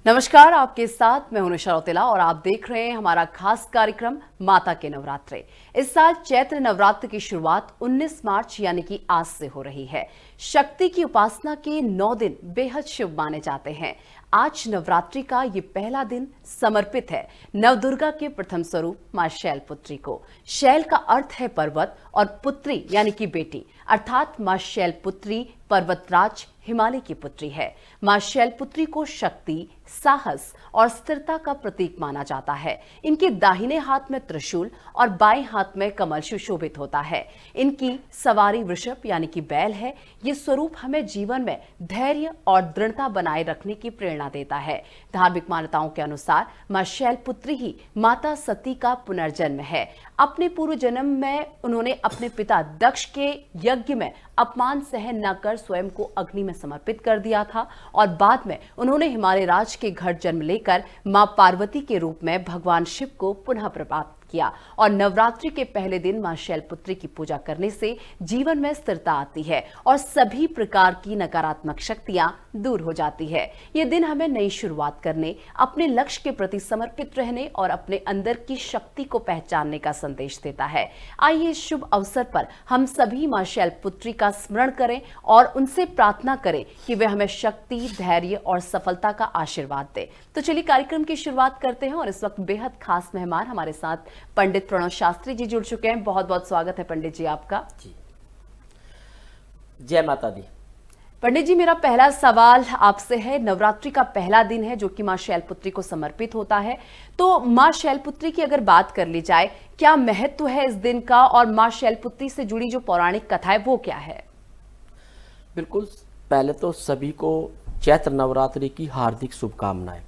नमस्कार, आपके साथ मैं हूं निशा रौतेला और आप देख रहे हैं हमारा खास कार्यक्रम माता के नवरात्रे। इस साल चैत्र नवरात्र की शुरुआत 19 मार्च यानी कि आज से हो रही है। शक्ति की उपासना के 9 दिन बेहद शुभ माने जाते हैं। आज नवरात्रि का ये पहला दिन समर्पित है नवदुर्गा के प्रथम स्वरूप मां शैलपुत्री को। शैल का अर्थ है पर्वत और पुत्री यानी कि बेटी, अर्थात मां शैलपुत्री पर्वतराज हिमालय की पुत्री है। मां शैलपुत्री को शक्ति, साहस और स्थिरता का प्रतीक माना जाता है। इनके दाहिने हाथ में त्रिशूल और बाएं हाथ में कमल सुशोभित होता है। इनकी सवारी वृषभ यानी कि बैल है। ये स्वरूप हमें जीवन में धैर्य और दृढ़ता बनाए रखने की प्रेरणा देता है। धार्मिक मान्यताओं के अनुसार मां शैलपुत्री ही माता सती का पुनर्जन्म है। अपने पूर्व जन्म में उन्होंने अपने पिता दक्ष के यज्ञ में अपमान सहन न कर स्वयं को अग्नि में समर्पित कर दिया था और बाद में उन्होंने हिमालय राज के घर जन्म लेकर मां पार्वती के रूप में भगवान शिव को पुनः प्राप्त किया। और नवरात्रि के पहले दिन मां शैलपुत्री की पूजा करने से जीवन में स्थिरता आती है और सभी प्रकार की नकारात्मक शक्तियां दूर हो जाती है। ये दिन हमें नई शुरुआत करने, अपने लक्ष्य के प्रति समर्पित रहने और अपने अंदर की शक्ति को पहचानने का संदेश देता है। आइए इस शुभ अवसर पर हम सभी मां शैलपुत्री का स्मरण करें और उनसे प्रार्थना करें कि वे हमें शक्ति, धैर्य और सफलता का आशीर्वाद दे। तो चलिए कार्यक्रम की शुरुआत करते हैं और इस वक्त बेहद खास मेहमान हमारे साथ पंडित प्रणव शास्त्री जी जुड़ चुके हैं। बहुत बहुत स्वागत है पंडित जी आपका। जी, जय माता दी। पंडित जी, मेरा पहला सवाल आपसे है। नवरात्रि का पहला दिन है जो कि मां शैलपुत्री को समर्पित होता है, तो मां शैलपुत्री की अगर बात कर ली जाए, क्या महत्व है इस दिन का और मां शैलपुत्री से जुड़ी जो पौराणिक कथा है वो क्या है? बिल्कुल, पहले तो सभी को चैत्र नवरात्रि की हार्दिक शुभकामनाएं।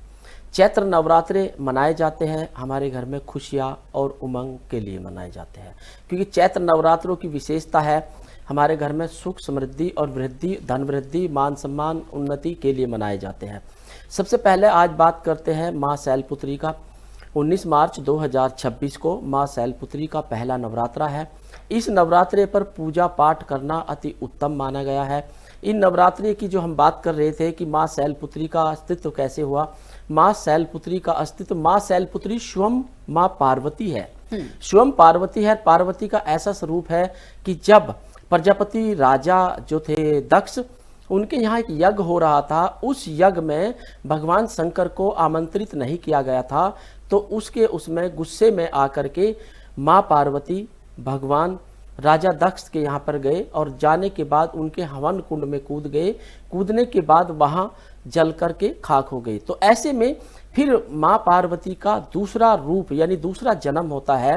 चैत्र नवरात्रे मनाए जाते हैं हमारे घर में खुशियाँ और उमंग के लिए मनाए जाते हैं, क्योंकि चैत्र नवरात्रों की विशेषता है हमारे घर में सुख, समृद्धि और वृद्धि, धन वृद्धि, मान सम्मान, उन्नति के लिए मनाए जाते हैं। सबसे पहले आज बात करते हैं माँ शैलपुत्री का। 19 मार्च 2026 को माँ शैलपुत्री का पहला नवरात्रा है। इस नवरात्रे पर पूजा पाठ करना अति उत्तम माना गया है। इन नवरात्रि की जो हम बात कर रहे थे कि माँ शैलपुत्री का अस्तित्व कैसे हुआ, माँ शैलपुत्री का अस्तित्व, माँ शैलपुत्री स्वयं माँ पार्वती है। स्वयं पार्वती है। पार्वती का ऐसा स्वरूप है कि जब प्रजापति राजा जो थे दक्ष, उनके यहाँ एक यज्ञ हो रहा था, उस यज्ञ में भगवान शंकर को आमंत्रित नहीं किया गया था, तो उसमें गुस्से में आकर के माँ पार्वती भगवान राजा दक्ष के यहाँ पर गए और जाने के बाद उनके हवन कुंड में कूद गए। कूदने के बाद वहाँ जल करके खाक हो गई। तो ऐसे में फिर माँ पार्वती का दूसरा रूप यानी दूसरा जन्म होता है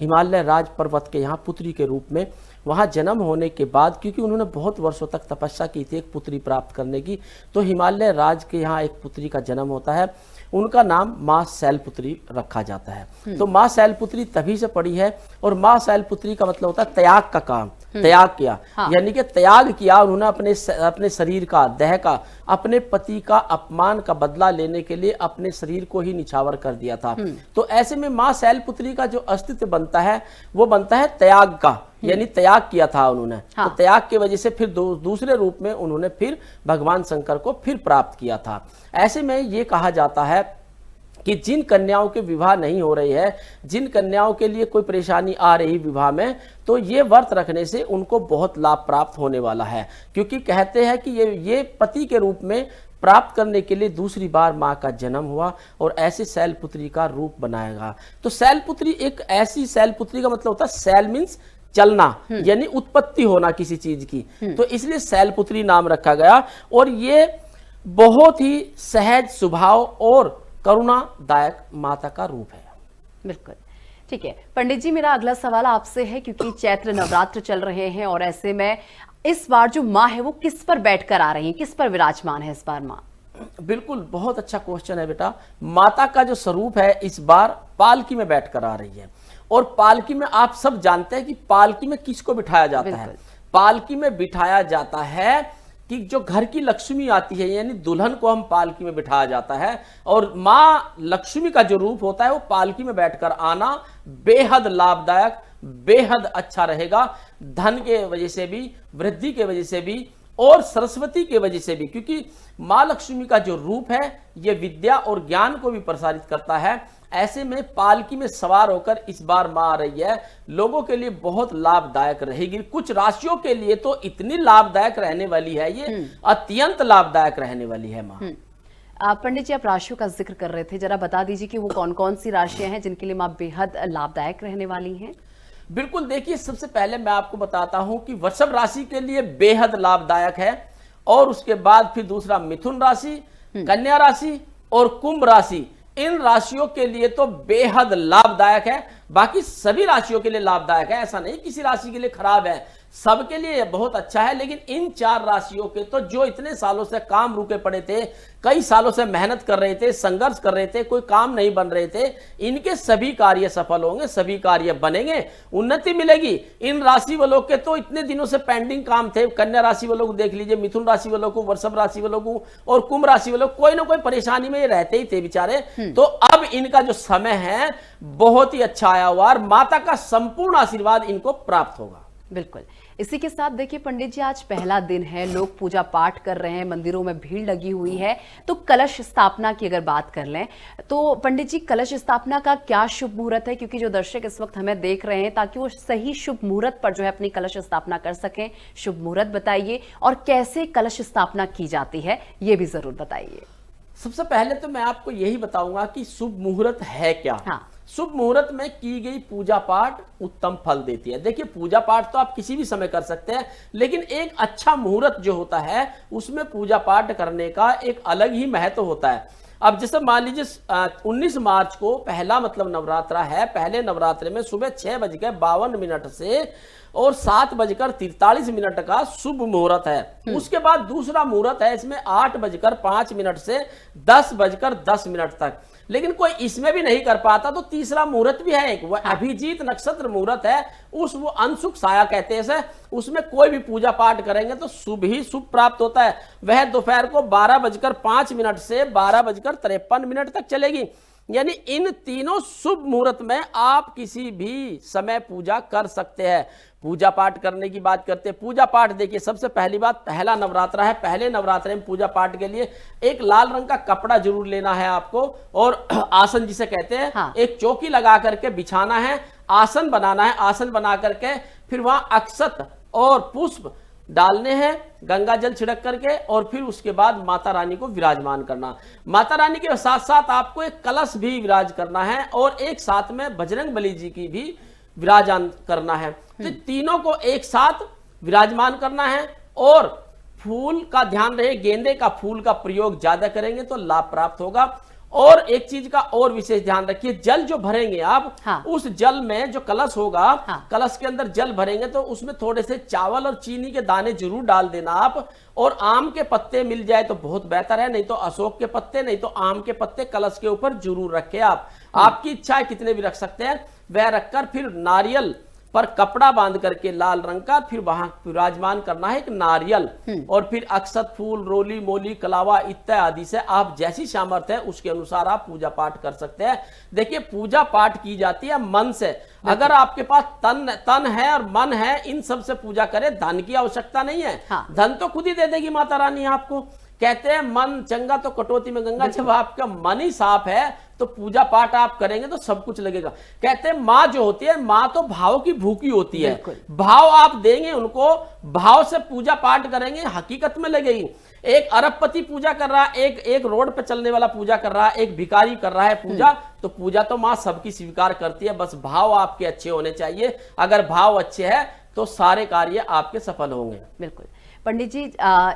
हिमालय राज पर्वत के यहाँ पुत्री के रूप में। वहाँ जन्म होने के बाद, क्योंकि उन्होंने बहुत वर्षों तक तपस्या की थी एक पुत्री प्राप्त करने की, तो हिमालय राज के यहाँ एक पुत्री का जन्म होता है। उनका नाम माँ शैलपुत्री रखा जाता है। तो माँ शैलपुत्री तभी से पड़ी है और माँ शैलपुत्री का मतलब होता है त्याग का काम, त्याग किया। हाँ। यानी कि त्याग किया उन्होंने अपने शरीर का, देह का, अपने पति का अपमान का बदला लेने के लिए अपने शरीर को ही निछावर कर दिया था। तो ऐसे में माँ शैलपुत्री का जो अस्तित्व बनता है वो बनता है त्याग का, यानी त्याग किया था उन्होंने। हाँ। तो त्याग की वजह से फिर दूसरे रूप में उन्होंने फिर भगवान शंकर को फिर प्राप्त किया था। ऐसे में ये कहा जाता है कि जिन कन्याओं के विवाह नहीं हो रही है, जिन कन्याओं के लिए कोई परेशानी आ रही विवाह में, तो ये व्रत रखने से उनको बहुत लाभ प्राप्त होने वाला है। क्योंकि कहते हैं कि ये पति के रूप में प्राप्त करने के लिए दूसरी बार माँ का जन्म हुआ और ऐसे शैलपुत्री का रूप बनाएगा। तो शैलपुत्री एक ऐसी, शैलपुत्री का मतलब होता है शैल मीन्स चलना, यानी उत्पत्ति होना किसी चीज की, तो इसलिए शैलपुत्री नाम रखा गया। और ये बहुत ही सहज स्वभाव और करुणादायक माता का रूप है। बिल्कुल ठीक है पंडित जी, मेरा अगला सवाल आपसे है, क्योंकि चैत्र नवरात्र चल रहे हैं और ऐसे में इस बार जो माँ है वो किस पर बैठकर आ रही है, किस पर विराजमान है इस बार माँ? बिल्कुल, बहुत अच्छा क्वेश्चन है बेटा। माता का जो स्वरूप है इस बार पालकी में बैठकर आ रही है। और पालकी में आप सब जानते हैं कि पालकी में किसको बिठाया जाता है? पालकी में बिठाया जाता है कि जो घर की लक्ष्मी आती है, यानी दुल्हन को हम पालकी में बिठाया जाता है। और माँ लक्ष्मी का जो रूप होता है वो पालकी में बैठकर आना बेहद लाभदायक, बेहद अच्छा रहेगा। धन के वजह से भी, वृद्धि के वजह से भी और सरस्वती की वजह से भी, क्योंकि माँ लक्ष्मी का जो रूप है ये विद्या और ज्ञान को भी प्रसारित करता है। ऐसे में पालकी में सवार होकर इस बार माँ आ रही है, लोगों के लिए बहुत लाभदायक रहेगी। कुछ राशियों के लिए तो इतनी लाभदायक रहने वाली है, ये अत्यंत लाभदायक रहने वाली है माँ। पंडित जी, आप राशियों का जिक्र कर रहे थे, जरा बता दीजिए कि वो कौन कौन सी राशियां हैं जिनके लिए माँ बेहद लाभदायक रहने वाली हैं। बिल्कुल, देखिए सबसे पहले मैं आपको बताता हूं कि वृषभ राशि के लिए बेहद लाभदायक है, और उसके बाद फिर दूसरा मिथुन राशि, कन्या राशि और कुंभ राशि, इन राशियों के लिए तो बेहद लाभदायक है। बाकी सभी राशियों के लिए लाभदायक है, ऐसा नहीं किसी राशि के लिए खराब है, सबके लिए बहुत अच्छा है। लेकिन इन 4 राशियों के तो जो इतने सालों से काम रुके पड़े थे, कई सालों से मेहनत कर रहे थे, संघर्ष कर रहे थे, कोई काम नहीं बन रहे थे, इनके सभी कार्य सफल होंगे, सभी कार्य बनेंगे, उन्नति मिलेगी। इन राशि वालों के तो इतने दिनों से पेंडिंग काम थे, कन्या राशि वालों को देख लीजिए, मिथुन राशि वालों को, वृषभ राशि वालों को और कुंभ राशि वालों को, कोई ना कोई परेशानी में ये रहते ही थे बेचारे। तो अब इनका जो समय है बहुत ही अच्छा आया हुआ, और माता का संपूर्ण आशीर्वाद इनको प्राप्त होगा। बिल्कुल, इसी के साथ देखिए पंडित जी, आज पहला दिन है, लोग पूजा पाठ कर रहे हैं, मंदिरों में भीड़ लगी हुई है। तो कलश स्थापना की अगर बात कर लें तो पंडित जी, कलश स्थापना का क्या शुभ मुहूर्त है, क्योंकि जो दर्शक इस वक्त हमें देख रहे हैं, ताकि वो सही शुभ मुहूर्त पर जो है अपनी कलश स्थापना कर सकें, शुभ मुहूर्त बताइए, और कैसे कलश स्थापना की जाती है ये भी जरूर बताइए। सबसे पहले तो मैं आपको यही बताऊंगा कि शुभ मुहूर्त है क्या। हाँ। शुभ मुहूर्त में की गई पूजा पाठ उत्तम फल देती है। देखिए, पूजा पाठ तो आप किसी भी समय कर सकते हैं, लेकिन एक अच्छा मुहूर्त जो होता है उसमें पूजा पाठ करने का एक अलग ही महत्व होता है। अब जैसे मान लीजिए 19 मार्च को पहला मतलब नवरात्रा है, पहले नवरात्रे में सुबह 6:52 से और 7:43 का शुभ मुहूर्त है। उसके बाद दूसरा मुहूर्त है इसमें 8:05 से 10:10 तक। लेकिन कोई इसमें भी नहीं कर पाता तो तीसरा मुहूर्त भी है एक, वह अभिजीत नक्षत्र मुहूर्त है, वो अनसुख साया कहते हैं। उसमें कोई भी पूजा पाठ करेंगे तो शुभ ही शुभ प्राप्त होता है। वह दोपहर को 12:05 से 12:53 तक चलेगी। यानी इन तीनों शुभ मुहूर्त में आप किसी भी समय पूजा कर सकते हैं। पूजा पाठ करने की बात करते हैं, पूजा पाठ देखिए, सबसे पहली बात, पहला नवरात्रा है, पहले नवरात्रे में पूजा पाठ के लिए एक लाल रंग का कपड़ा जरूर लेना है आपको, और आसन जिसे कहते हैं, हाँ। एक चौकी लगा करके बिछाना है, आसन बनाना है, आसन बना करके फिर वहां अक्षत और पुष्प डालने हैं, गंगा जल छिड़क करके, और फिर उसके बाद माता रानी को विराजमान करना। माता रानी के साथ साथ आपको एक कलश भी विराज करना है, और एक साथ में बजरंग बली जी की भी विराजमान करना है। तो तीनों को एक साथ विराजमान करना है, और फूल का ध्यान रहे, गेंदे का फूल का प्रयोग ज्यादा करेंगे तो लाभ प्राप्त होगा। और एक चीज का और विशेष ध्यान रखिए, जल जो भरेंगे आप, हाँ। उस जल में जो कलश होगा, हाँ। कलश के अंदर जल भरेंगे तो उसमें थोड़े से चावल और चीनी के दाने जरूर डाल देना आप, और आम के पत्ते मिल जाए तो बहुत बेहतर है, नहीं तो अशोक के पत्ते, नहीं तो आम के पत्ते कलश के ऊपर जरूर रखें आप। आपकी इच्छा है कितने भी रख सकते हैं, वह रखकर फिर नारियल पर कपड़ा बांध करके लाल रंग का फिर वहां विराजमान करना है एक नारियल, और फिर अक्षत, फूल, रोली, मोली, कलावा इत्यादि से आप जैसी सामर्थ्य है उसके अनुसार आप पूजा पाठ कर सकते हैं। देखिए, पूजा पाठ की जाती है मन से। अगर आपके पास तन है और मन है, इन सब से पूजा करें, धन की आवश्यकता नहीं है। हाँ। धन तो खुद ही दे देगी माता रानी आपको। कहते हैं मन चंगा तो कटौती में गंगा, जब आपका मन ही साफ है तो पूजा पाठ आप करेंगे तो सब कुछ लगेगा। कहते हैं माँ जो होती है, माँ तो भाव की भूखी होती है, भाव आप देंगे उनको, भाव से पूजा पाठ करेंगे, हकीकत में लगेगी। एक अरबपति पूजा कर रहा है, एक रोड पे चलने वाला पूजा कर रहा है, एक भिखारी कर रहा है पूजा, तो पूजा तो माँ सबकी स्वीकार करती है। बस भाव आपके अच्छे होने चाहिए, अगर भाव अच्छे हैं तो सारे कार्य आपके सफल होंगे। बिल्कुल पंडित जी,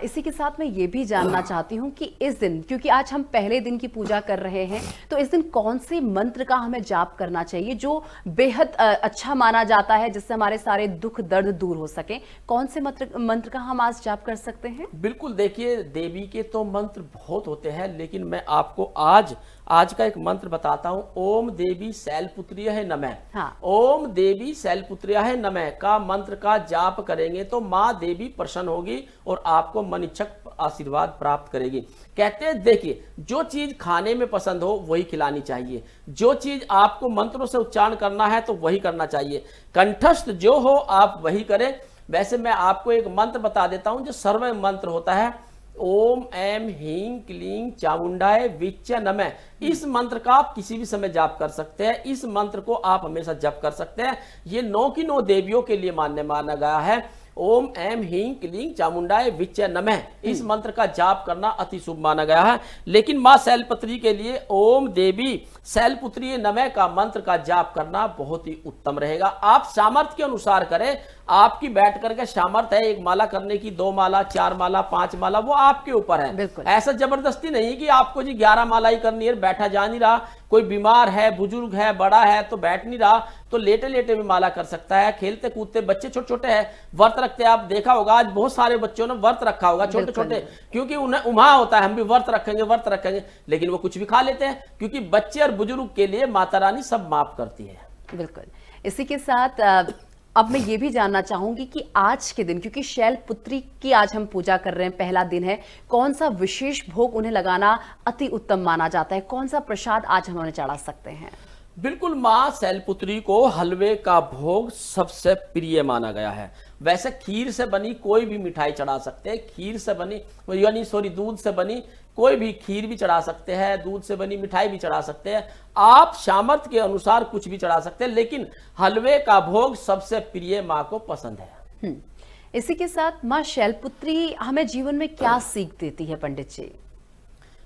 इसी के साथ मैं ये भी जानना चाहती हूँ कि इस दिन, क्योंकि आज हम पहले दिन की पूजा कर रहे हैं, तो इस दिन कौन से मंत्र का हमें जाप करना चाहिए जो बेहद अच्छा माना जाता है, जिससे हमारे सारे दुख दर्द दूर हो सके? कौन से मंत्र का हम आज जाप कर सकते हैं? बिल्कुल, देखिए, देवी के तो मंत्र बहुत होते हैं, लेकिन मैं आपको आज का एक मंत्र बताता हूं। ओम देवी शैलपुत्र्याय नमः। हाँ। ओम देवी शैलपुत्र्याय नमः का मंत्र का जाप करेंगे तो माँ देवी प्रसन्न होगी और आपको मन इच्छक आशीर्वाद प्राप्त करेगी। कहते हैं, देखिए, जो चीज खाने में पसंद हो वही खिलानी चाहिए, जो चीज आपको मंत्रों से उच्चारण करना है तो वही करना चाहिए, कंठस्थ जो हो आप वही करें। वैसे मैं आपको एक मंत्र बता देता हूं जो सर्व मंत्र होता है, ओम ऐम ह्रीं क्लीं चामुंडाय विच्च नमः। इस मंत्र का आप किसी भी समय जाप कर सकते हैं, इस मंत्र को आप हमेशा जप कर सकते हैं। ये 9 की 9 देवियों के लिए मान्य माना गया है। ओम ऐम ह्रीं क्लीं चामुंडाय विच्च नमः, इस मंत्र का जाप करना अति शुभ माना गया है। लेकिन मां शैलपुत्री के लिए ओम देवी शैलपुत्री नमः का मंत्र का जाप करना बहुत ही उत्तम रहेगा। आप सामर्थ्य के अनुसार करें, आपकी बैठ करके सामर्थ्य है 1 माला करने की, 2 माला, 4 माला, 5 माला, वो आपके ऊपर है। ऐसा जबरदस्ती नहीं कि आपको जी 11 माला ही करनी है, बैठा जा नहीं रहा, कोई बीमार है, बुजुर्ग है, बड़ा है तो बैठ नहीं रहा, तो लेटे लेटे भी माला कर सकता है। खेलते कूदते बच्चे छोटे छोटे हैं, व्रत रखते हैं, आप देखा होगा आज बहुत सारे बच्चों ने व्रत रखा होगा, छोटे छोटे, क्योंकि उन्हें उम्हा होता है हम भी व्रत रखेंगे, लेकिन वो कुछ भी खा लेते हैं, क्योंकि बच्चे और बुजुर्ग के लिए माता रानी सब माफ करती है। बिल्कुल। इसी के साथ अब मैं ये भी जानना चाहूंगी कि आज के दिन, क्योंकि शैलपुत्री की आज हम पूजा कर रहे हैं, पहला दिन है, कौन सा विशेष भोग उन्हें लगाना अति उत्तम माना जाता है? कौन सा प्रसाद आज हम उन्हें चढ़ा सकते हैं? बिल्कुल, मां शैलपुत्री को हलवे का भोग सबसे प्रिय माना गया है। वैसे खीर से बनी कोई भी मिठाई चढ़ा सकते हैं, खीर से बनी दूध से बनी कोई भी खीर भी चढ़ा सकते हैं, दूध से बनी मिठाई भी चढ़ा सकते हैं, आप सामर्थ्य के अनुसार कुछ भी चढ़ा सकते हैं, लेकिन हलवे का भोग सबसे प्रिय मां को पसंद है। इसी के साथ मां शैलपुत्री हमें जीवन में क्या सीख देती है पंडित जी?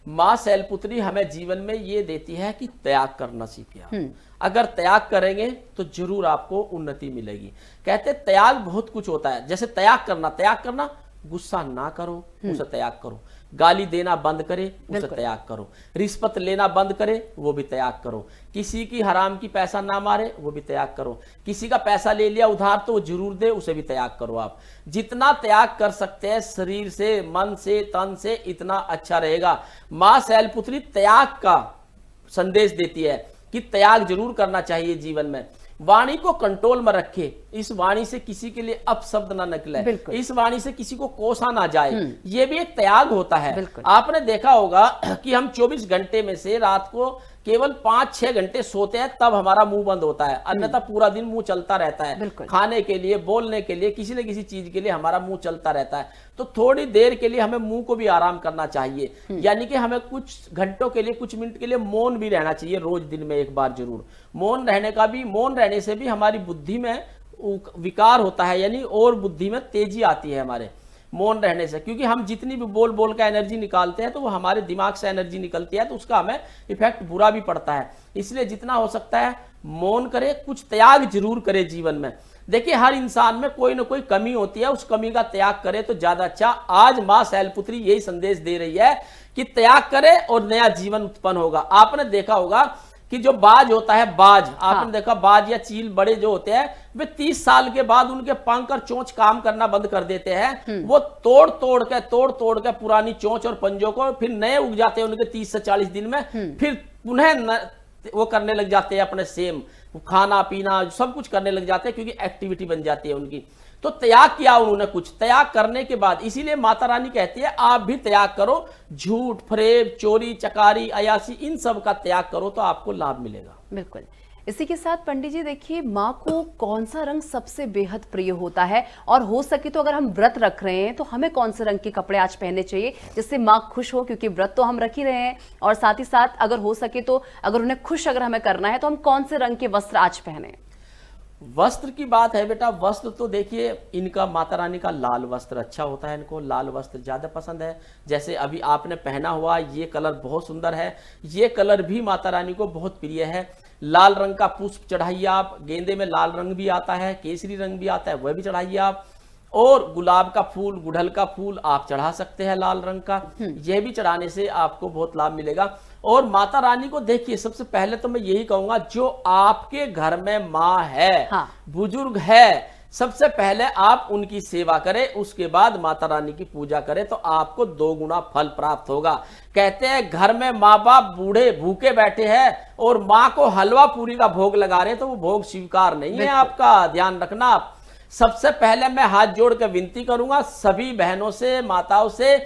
मां शैलपुत्री हमें जीवन में ये देती है कि त्याग करना सीखिए। अगर त्याग करेंगे तो जरूर आपको उन्नति मिलेगी। कहते त्याग बहुत कुछ होता है, जैसे त्याग करना, गुस्सा ना करो, उसे त्याग करो। गाली देना बंद करे, उसे त्याग करो। रिश्वत लेना बंद करे, वो भी त्याग करो। किसी की हराम की पैसा ना मारे, वो भी त्याग करो। किसी का पैसा ले लिया उधार तो वो जरूर दे, उसे भी त्याग करो। आप जितना त्याग कर सकते हैं शरीर से, मन से, तन से, इतना अच्छा रहेगा। मां शैलपुत्री त्याग का संदेश देती है कि त्याग जरूर करना चाहिए जीवन में। वाणी को कंट्रोल में रखे, इस वाणी से किसी के लिए अपशब्द ना निकले, इस वाणी से किसी को कोसा ना जाए, ये भी एक त्याग होता है। आपने देखा होगा कि हम 24 घंटे में से रात को केवल 5-6 घंटे सोते हैं, तब हमारा मुंह बंद होता है, अन्यथा पूरा दिन मुंह चलता रहता है। खाने के लिए, बोलने के लिए, किसी न किसी चीज के लिए हमारा मुंह चलता रहता है। तो थोड़ी देर के लिए हमें मुंह को भी आराम करना चाहिए, यानी कि हमें कुछ घंटों के लिए, कुछ मिनट के लिए मौन भी रहना चाहिए, रोज दिन में एक बार जरूर। मौन रहने से भी हमारी बुद्धि में विकार होता है, यानी और बुद्धि में तेजी आती है हमारे मौन रहने से, क्योंकि हम जितनी भी बोल का एनर्जी निकालते हैं तो वो हमारे दिमाग से एनर्जी निकलती है, तो उसका हमें इफेक्ट बुरा भी पड़ता है। इसलिए जितना हो सकता है मौन करे, कुछ त्याग जरूर करे जीवन में। देखिए हर इंसान में कोई ना कोई कमी होती है, उस कमी का त्याग करे तो ज्यादा अच्छा। आज मां शैलपुत्री यही संदेश दे रही है कि त्याग करे और नया जीवन उत्पन्न होगा। आपने देखा होगा कि जो बाज होता है, आपने देखा बाज या चील बड़े जो होते हैं, वे 30 साल के बाद उनके पंख और चोंच काम करना बंद कर देते हैं। वो तोड़ तोड़ के पुरानी चोंच और पंजों को फिर नए उग जाते हैं उनके 30 से 40 दिन में, फिर पुनः वो करने लग जाते हैं अपने सेम खाना पीना सब कुछ करने लग जाते हैं, क्योंकि एक्टिविटी बन जाती है उनकी। तो त्याग किया उन्होंने, कुछ त्याग करने के बाद, इसीलिए माता रानी कहती है आप भी त्याग करो, झूठ, फरेब, चोरी, चकारी, अयासी, इन सब का त्याग करो तो आपको लाभ मिलेगा। बिल्कुल। इसी के साथ पंडित जी देखिए, माँ को कौन सा रंग सबसे बेहद प्रिय होता है, और हो सके तो अगर हम व्रत रख रहे हैं तो हमें कौन से रंग के कपड़े आज पहनने चाहिए जिससे माँ खुश हो, क्योंकि व्रत तो हम रख ही रहे हैं, और साथ ही साथ अगर हो सके तो अगर उन्हें खुश अगर हमें करना है तो हम कौन से रंग के वस्त्र आज पहने? वस्त्र की बात है बेटा, वस्त्र तो देखिए इनका माता रानी का लाल वस्त्र अच्छा होता है, इनको लाल वस्त्र ज्यादा पसंद है। जैसे अभी आपने पहना हुआ ये कलर बहुत सुंदर है, ये कलर भी माता रानी को बहुत प्रिय है। लाल रंग का पुष्प चढ़ाइए आप, गेंदे में लाल रंग भी आता है, केसरी रंग भी आता है, वह भी चढ़ाइए आप। और गुलाब का फूल, गुड़हल का फूल आप चढ़ा सकते हैं लाल रंग का, यह भी चढ़ाने से आपको बहुत लाभ मिलेगा। और माता रानी को देखिए, सबसे पहले तो मैं यही कहूंगा, जो आपके घर में माँ है, बुजुर्ग है, सबसे पहले आप उनकी सेवा करें, उसके बाद माता रानी की पूजा करें तो आपको 2 गुना फल प्राप्त होगा। कहते हैं घर में माँ बाप बूढ़े भूखे बैठे हैं और माँ को हलवा पूरी का भोग लगा रहे तो वो भोग स्वीकार नहीं है आपका, ध्यान रखना आप। सबसे पहले मैं हाथ जोड़ के विनती करूंगा सभी बहनों से, माताओं से,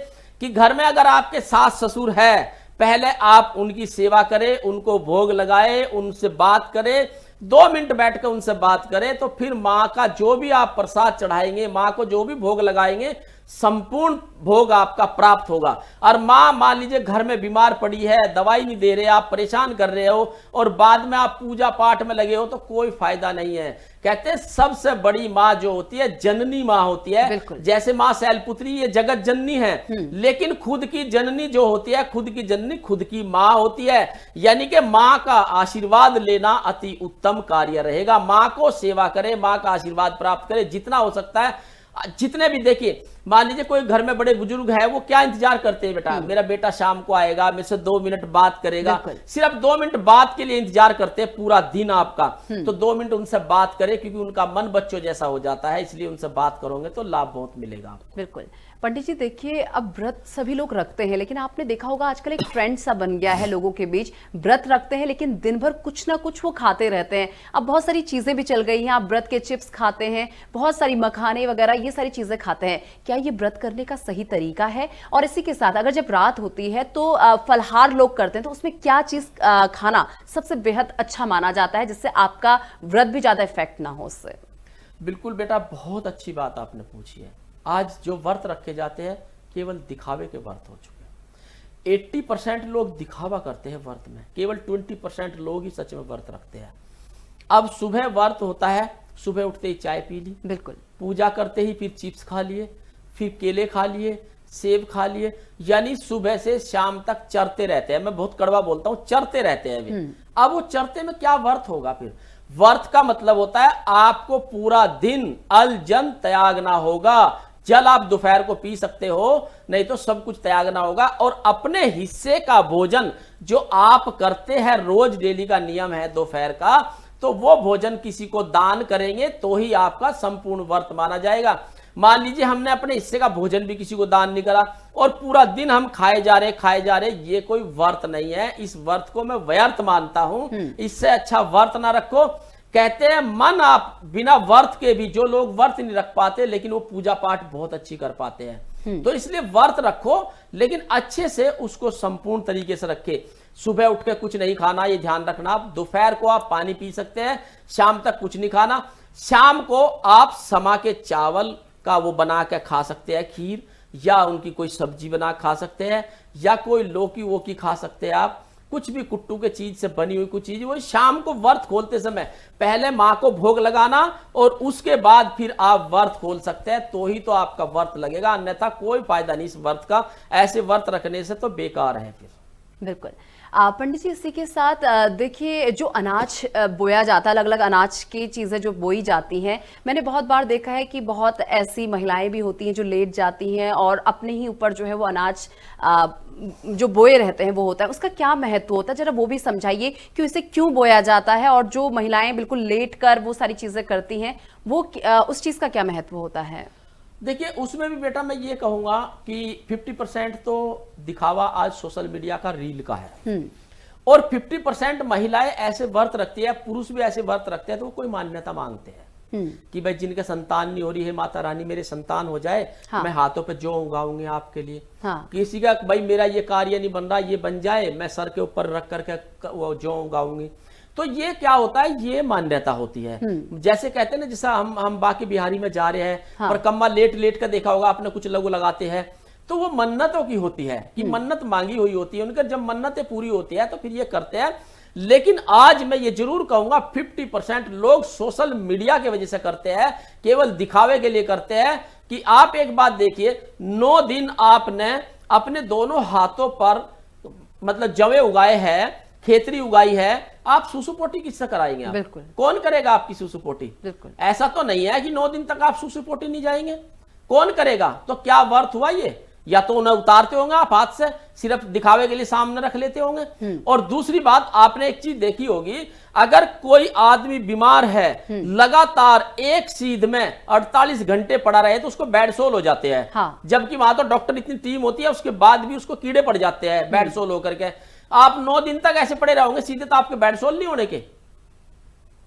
कि घर में अगर आपके सास ससुर है, पहले आप उनकी सेवा करें, उनको भोग लगाए, उनसे बात करें, 2 मिनट बैठकर उनसे बात करें तो फिर माँ का जो भी आप प्रसाद चढ़ाएंगे, माँ को जो भी भोग लगाएंगे, संपूर्ण भोग आपका प्राप्त होगा। और माँ मान लीजिए घर में बीमार पड़ी है, दवाई नहीं दे रहे, आप परेशान कर रहे हो और बाद में आप पूजा पाठ में लगे हो तो कोई फायदा नहीं है। कहते हैं सबसे बड़ी माँ जो होती है जननी माँ होती है। जैसे माँ शैलपुत्री ये जगत जननी है, लेकिन खुद की जननी जो होती है, खुद की जननी खुद की माँ होती है। यानी कि माँ का आशीर्वाद लेना अति उत्तम कार्य रहेगा। माँ को सेवा करें, माँ का आशीर्वाद प्राप्त करें जितना हो सकता है। जितने भी देखिए, मान लीजिए कोई घर में बड़े बुजुर्ग है, वो क्या इंतजार करते हैं, बेटा मेरा बेटा शाम को आएगा, मेरे से 2 मिनट बात करेगा, सिर्फ 2 मिनट बात के लिए इंतजार करते हैं पूरा दिन आपका। तो 2 मिनट उनसे बात करें, क्योंकि उनका मन बच्चों जैसा हो जाता है, इसलिए उनसे बात करोगे तो लाभ बहुत मिलेगा आपको। बिल्कुल पंडित जी, देखिए अब व्रत सभी लोग रखते हैं, लेकिन आपने देखा होगा आजकल एक ट्रेंड सा बन गया है लोगों के बीच, व्रत रखते हैं लेकिन दिन भर कुछ ना कुछ वो खाते रहते हैं। अब बहुत सारी चीजें भी चल गई हैं, आप व्रत के चिप्स खाते हैं, बहुत सारी मखाने वगैरह ये सारी चीजें खाते हैं। क्या ये व्रत करने का सही तरीका है? और इसी के साथ अगर जब रात होती है तो फलहार लोग करते हैं, तो उसमें क्या चीज खाना सबसे बेहद अच्छा माना जाता है जिससे आपका व्रत भी ज्यादा इफेक्ट ना हो उससे? बिल्कुल बेटा, बहुत अच्छी बात आपने पूछी है। आज जो व्रत रखे जाते हैं केवल दिखावे के व्रत हो चुके हैं। 80% लोग दिखावा करते हैं व्रत में, केवल 20% लोग ही सच में व्रत रखते हैं। अब सुबह व्रत होता है, सुबह उठते ही चाय पी ली, बिल्कुल पूजा करते ही फिर चिप्स खा लिए, फिर केले खा लिए, सेब खा लिए, यानी सुबह से शाम तक चरते रहते हैं। मैं बहुत कड़वा बोलता हूँ, चरते रहते हैं वे। अब वो चरते में क्या व्रत होगा? फिर व्रत का मतलब होता है आपको पूरा दिन अल जल त्यागना होगा। जल आप दोपहर को पी सकते हो, नहीं तो सब कुछ त्यागना होगा। और अपने हिस्से का भोजन जो आप करते हैं, रोज डेली का नियम है दोपहर का, तो वो भोजन किसी को दान करेंगे तो ही आपका संपूर्ण व्रत माना जाएगा। मान लीजिए हमने अपने हिस्से का भोजन भी किसी को दान नहीं करा और पूरा दिन हम खाए जा रहे, ये कोई व्रत नहीं है। इस व्रत को मैं व्यर्थ मानता हूं। इससे अच्छा व्रत ना रखो। कहते हैं मन आप बिना व्रत के भी, जो लोग व्रत नहीं रख पाते लेकिन वो पूजा पाठ बहुत अच्छी कर पाते हैं, तो इसलिए व्रत रखो लेकिन अच्छे से उसको संपूर्ण तरीके से रखे। सुबह उठ के कुछ नहीं खाना, ये ध्यान रखना। दोपहर को आप पानी पी सकते हैं, शाम तक कुछ नहीं खाना। शाम को आप समा के चावल का वो बना के खा सकते हैं, खीर, या उनकी कोई सब्जी बना खा सकते हैं, या कोई लौकी वोकी खा सकते हैं आप, कुछ भी कुट्टू के चीज से बनी हुई कुछ चीज। वो शाम को व्रत खोलते समय पहले माँ को भोग लगाना और उसके बाद फिर आप व्रत खोल सकते हैं, तो ही तो आपका व्रत लगेगा, अन्यथा कोई फायदा नहीं इस व्रत का। ऐसे व्रत रखने से तो बेकार है फिर। बिल्कुल पंडित जी, इसी के साथ देखिए जो अनाज बोया जाता है, अलग अलग अनाज की चीज़ें जो बोई जाती हैं, मैंने बहुत बार देखा है कि बहुत ऐसी महिलाएं भी होती हैं जो लेट जाती हैं और अपने ही ऊपर जो है वो अनाज जो बोए रहते हैं वो होता है। उसका क्या महत्व होता है, जरा वो भी समझाइए कि इसे क्यों बोया जाता है, और जो महिलाएं बिल्कुल लेट कर वो सारी चीज़ें करती हैं वो उस चीज़ का क्या महत्व होता है? देखिए उसमें भी बेटा मैं ये कहूंगा कि 50% तो दिखावा आज सोशल मीडिया का रील का है, और 50% महिलाएं ऐसे व्रत रखती है, पुरुष भी ऐसे व्रत रखते हैं, तो वो कोई मान्यता मांगते हैं कि भाई जिनके संतान नहीं हो रही है, माता रानी मेरे संतान हो जाए, हाँ। मैं हाथों पे जौ उगाऊंगी आपके लिए, हाँ। किसी का भाई मेरा ये कार्य नहीं बन रहा, ये बन जाए, मैं सर के ऊपर रख करके वो जौ उगाऊंगी। तो ये क्या होता है, ये मान्यता होती है। जैसे कहते हैं ना, जैसा हम बाकी बिहारी में जा रहे हैं, हाँ। पर कम्मा लेट लेट कर देखा होगा आपने, कुछ लोग लगाते हैं, तो वो मन्नतों की होती है कि मन्नत मांगी हुई होती है उनकर, जब मन्नतें पूरी होती है तो फिर ये करते हैं। लेकिन आज मैं ये जरूर कहूंगा 50% लोग सोशल मीडिया की वजह से करते हैं, केवल दिखावे के लिए करते हैं। कि आप एक बात देखिए, 9 दिन आपने अपने दोनों हाथों पर मतलब जवे उगाए हैं, खेतरी उगाई है, आप सुसुपोटी किससे कराएंगे? आप बिल्कुल, कौन करेगा आपकी सुसुपोटी? बिल्कुल, ऐसा तो नहीं है कि 9 दिन तक आप सुसुपोटी नहीं जाएंगे, कौन करेगा? तो क्या व्रत हुआ ये? या तो उन्हें उतारते होंगे आप हाथ से, सिर्फ दिखावे के लिए सामने रख लेते होंगे। और दूसरी बात, आपने एक चीज देखी होगी, अगर कोई आदमी बीमार है, लगातार एक सीध में 48 घंटे पड़ा रहे तो उसको बेड सोल हो जाते हैं, हाँ। जबकि वहां तो डॉक्टर इतनी टीम होती है, उसके बाद भी उसको कीड़े पड़ जाते हैं बेड सोल होकर के। आप 9 दिन तक ऐसे पड़े रहोगे सीधे, तो आपके बेड सोल नहीं होने के,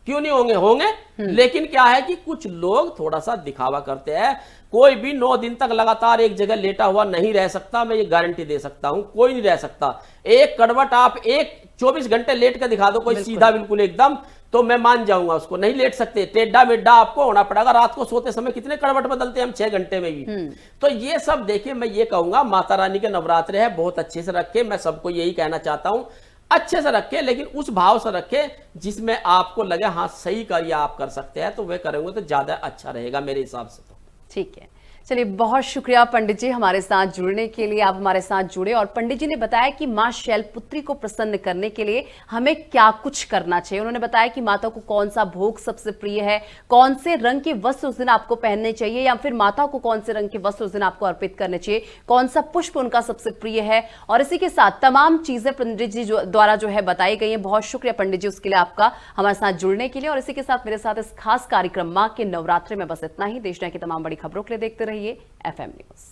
क्यों नहीं होंगे, होंगे। लेकिन क्या है कि कुछ लोग थोड़ा सा दिखावा करते हैं। कोई भी 9 दिन तक लगातार एक जगह लेटा हुआ नहीं रह सकता, मैं ये गारंटी दे सकता हूं, कोई नहीं रह सकता। एक करवट आप 24 घंटे लेट कर दिखा दो, कोई सीधा बिल्कुल एकदम, तो मैं मान जाऊंगा उसको। नहीं लेट सकते, टेढ़ा मेढ़ा आपको होना पड़ेगा। रात को सोते समय कितने करवट बदलते हैं हम, 6 घंटे में भी। तो ये सब देखिए, मैं ये कहूंगा माता रानी के नवरात्रे है, बहुत अच्छे से रखे। मैं सबको यही कहना चाहता हूं, अच्छे से रखे, लेकिन उस भाव से रखे जिसमें आपको लगे हाँ सही कार्य आप कर सकते हैं, तो वे करेंगे तो ज्यादा अच्छा रहेगा मेरे हिसाब से। तो ठीक है, चलिए बहुत शुक्रिया पंडित जी हमारे साथ जुड़ने के लिए। आप हमारे साथ जुड़े और पंडित जी ने बताया कि मां शैलपुत्री को प्रसन्न करने के लिए हमें क्या कुछ करना चाहिए। उन्होंने बताया कि माता को कौन सा भोग सबसे प्रिय है, कौन से रंग के वस्त्र उस दिन आपको पहनने चाहिए, या फिर माता को कौन से रंग के वस्त्र उस दिन आपको अर्पित करने चाहिए, कौन सा पुष्प उनका सबसे प्रिय है, और इसी के साथ तमाम चीजें पंडित जी द्वारा जो है बताई गई है। बहुत शुक्रिया पंडित जी उसके लिए, आपका हमारे साथ जुड़ने के लिए। और इसी के साथ मेरे साथ इस खास कार्यक्रम मां के नवरात्रे में बस इतना ही। देश दुनिया की तमाम बड़ी खबरों के लिए देखते रहिए FM न्यूज।